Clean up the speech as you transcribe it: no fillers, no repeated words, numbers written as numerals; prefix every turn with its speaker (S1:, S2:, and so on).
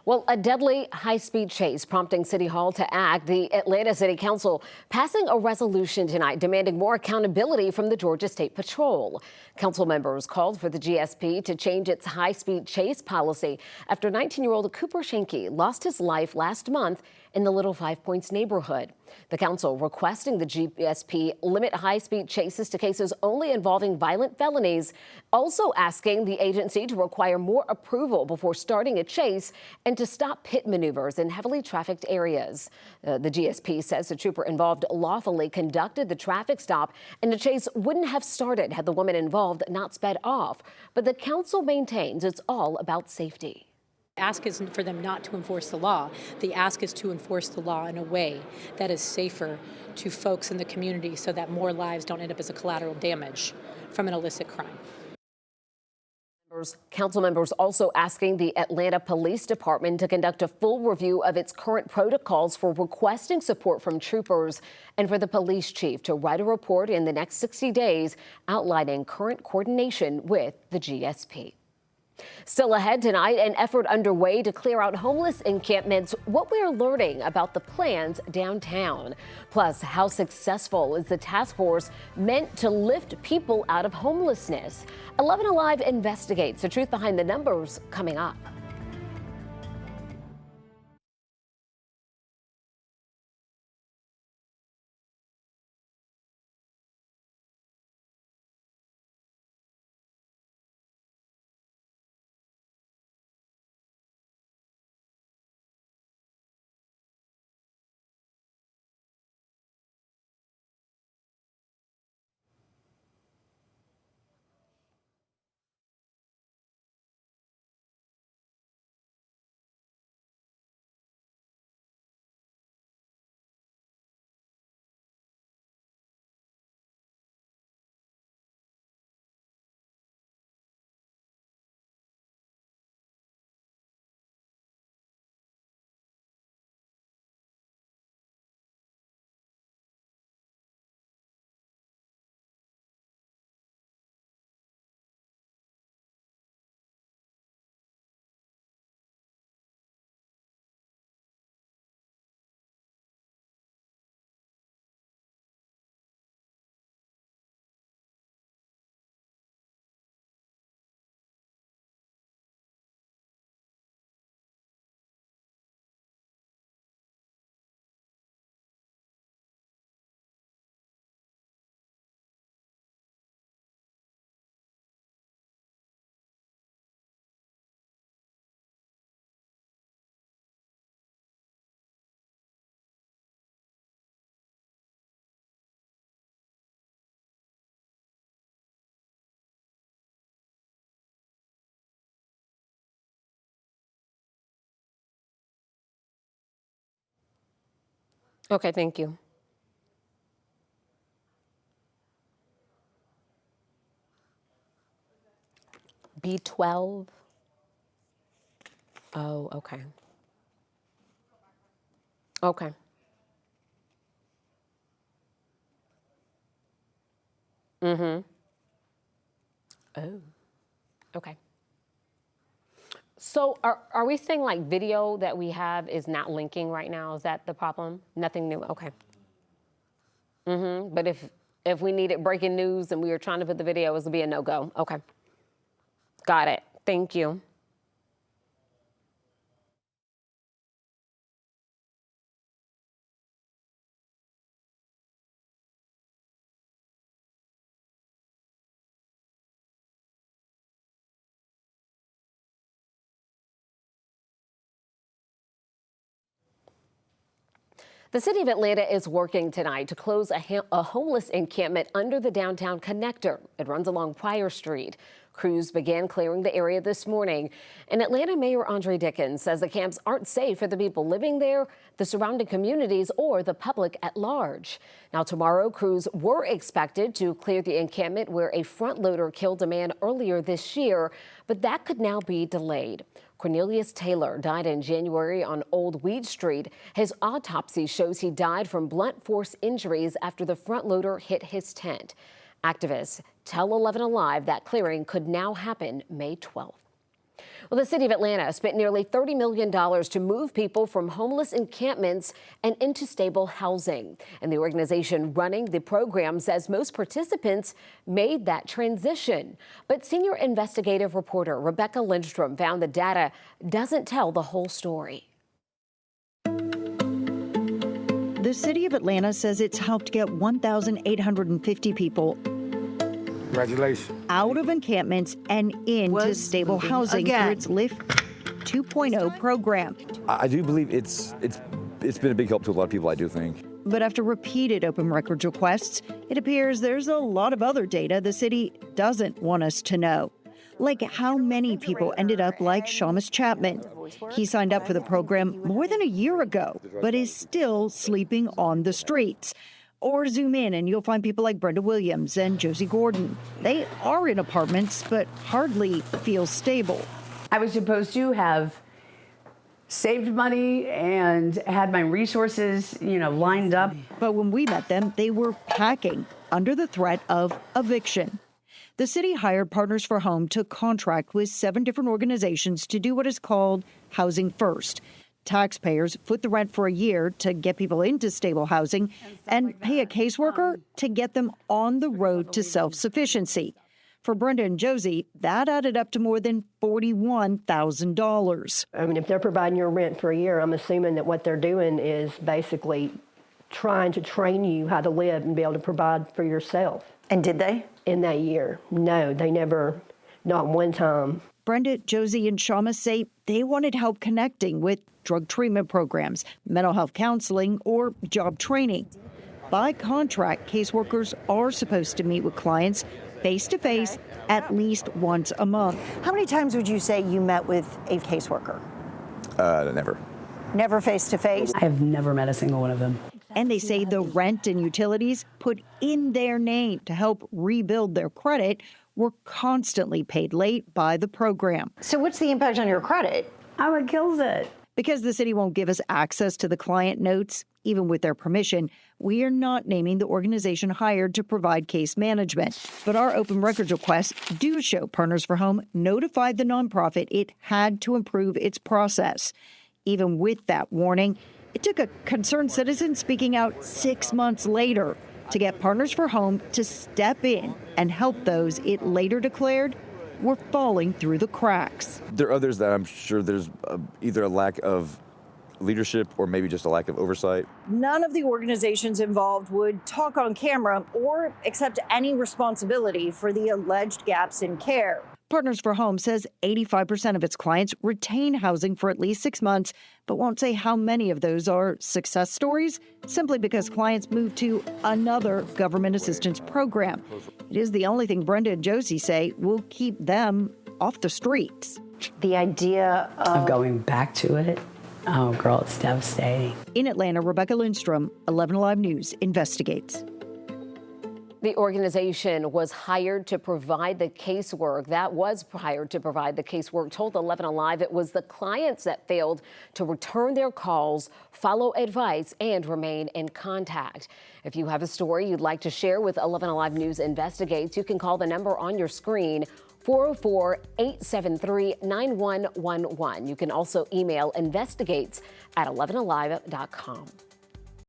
S1: Well, a deadly high-speed chase prompting City Hall to act. The Atlanta City Council passing a resolution tonight demanding more accountability from the Georgia State Patrol. Council members called for the GSP to change its high-speed chase policy after 19-year-old Cooper Shanky lost his life last month in the Little Five Points neighborhood. The council requesting the GSP limit high-speed chases to cases only involving violent felonies, also asking the agency to require more approval before starting a chase and to stop pit maneuvers in heavily trafficked areas. The GSP says the trooper involved lawfully conducted the traffic stop and the chase wouldn't have started had the woman involved not sped off. But the council maintains it's all about safety.
S2: The ask isn't for them not to enforce the law. The ask is to enforce the law in a way that is safer to folks in the community so that more lives don't end up as a collateral damage from an illicit crime.
S1: Council members also asking the Atlanta Police Department to conduct a full review of its current protocols for requesting support from troopers and for the police chief to write a report in the next 60 days outlining current coordination with the GSP. Still ahead tonight, an effort underway to clear out homeless encampments, what we're learning about the plans downtown. Plus, how successful is the task force meant to lift people out of homelessness? 11 Alive investigates the truth behind the numbers coming up. Okay, thank you. B12. Oh, okay. Okay. Mm-hmm. Oh, okay. So are we saying like video that we have is not linking right now? Is that the problem? Nothing new. Okay. Mm-hmm. But if we needed breaking news and we were trying to put the video, it would be a no-go. Okay. Got it. Thank you. The city of Atlanta is working tonight to close a homeless encampment under the downtown connector. It runs along Pryor Street. Crews began clearing the area this morning. And Atlanta Mayor Andre Dickens says the camps aren't safe for the people living there, the surrounding communities, or the public at large. Now, tomorrow, crews were expected to clear the encampment where a front loader killed a man earlier this year, but that could now be delayed. Cornelius Taylor died in January on Old Weed Street. His autopsy shows he died from blunt force injuries after the front loader hit his tent. Activists tell 11 Alive that clearing could now happen May 12th. Well, the city of Atlanta spent nearly $30 million to move people from homeless encampments and into stable housing. And the organization running the program says most participants made that transition. But senior investigative reporter Rebecca Lindstrom found the data doesn't tell the whole story.
S3: The city of Atlanta says it's helped get 1,850 people out of encampments and into stable housing through its Lift 2.0 program.
S4: I do believe it's been a big help to a lot of people, I do think.
S3: But after repeated open records requests, it appears there's a lot of other data the city doesn't want us to know. Like how many people ended up like Shamus Chapman. He signed up for the program more than a year ago, but is still sleeping on the streets. Or zoom in and you'll find people like Brenda Williams and Josie Gordon. They are in apartments, but hardly feel stable.
S5: I was supposed to have saved money and had my resources, lined up.
S3: But when we met them, they were packing under the threat of eviction. The city hired Partners for Home to contract with 7 different organizations to do what is called Housing First. Taxpayers foot the rent for a year to get people into stable housing and pay a caseworker to get them on the road to self-sufficiency. For Brenda and Josie, that added up to more than $41,000.
S6: I mean, if they're providing your rent for a year, I'm assuming that what they're doing is basically trying to train you how to live and be able to provide for yourself.
S7: And did they?
S6: In that year? No, they never, not one time.
S3: Brenda, Josie, and Shamus say they wanted help connecting with drug treatment programs, mental health counseling, or job training. By contract, caseworkers are supposed to meet with clients face-to-face at least once a month.
S7: How many times would you say you met with a caseworker?
S4: Never.
S7: Never face-to-face?
S5: I have never met a single one of them.
S3: And they say the rent and utilities put in their name to help rebuild their credit were constantly paid late by the program.
S7: So what's the impact on your credit?
S5: Oh, it kills it.
S3: Because the city won't give us access to the client notes, even with their permission, we are not naming the organization hired to provide case management. But our open records requests do show Partners for Home notified the nonprofit it had to improve its process. Even with that warning, it took a concerned citizen speaking out 6 months later to get Partners for Home to step in and help those it later declared were falling through the cracks.
S4: There are others that I'm sure there's either a lack of leadership or maybe just a lack of oversight.
S7: None of the organizations involved would talk on camera or accept any responsibility for the alleged gaps in care.
S3: Partners for Home says 85% of its clients retain housing for at least 6 months, but won't say how many of those are success stories, simply because clients move to another government assistance program. It is the only thing Brenda and Josie say will keep them off the streets.
S7: The idea
S5: Of going back to it, oh, girl, it's devastating.
S3: In Atlanta, Rebecca Lindstrom, 11 Alive News, investigates.
S1: The organization was hired to provide the casework. Told 11 Alive it was the clients that failed to return their calls, follow advice, and remain in contact. If you have a story you'd like to share with 11 Alive News Investigates, you can call the number on your screen, 404-873-9111. You can also email investigates@11alive.com.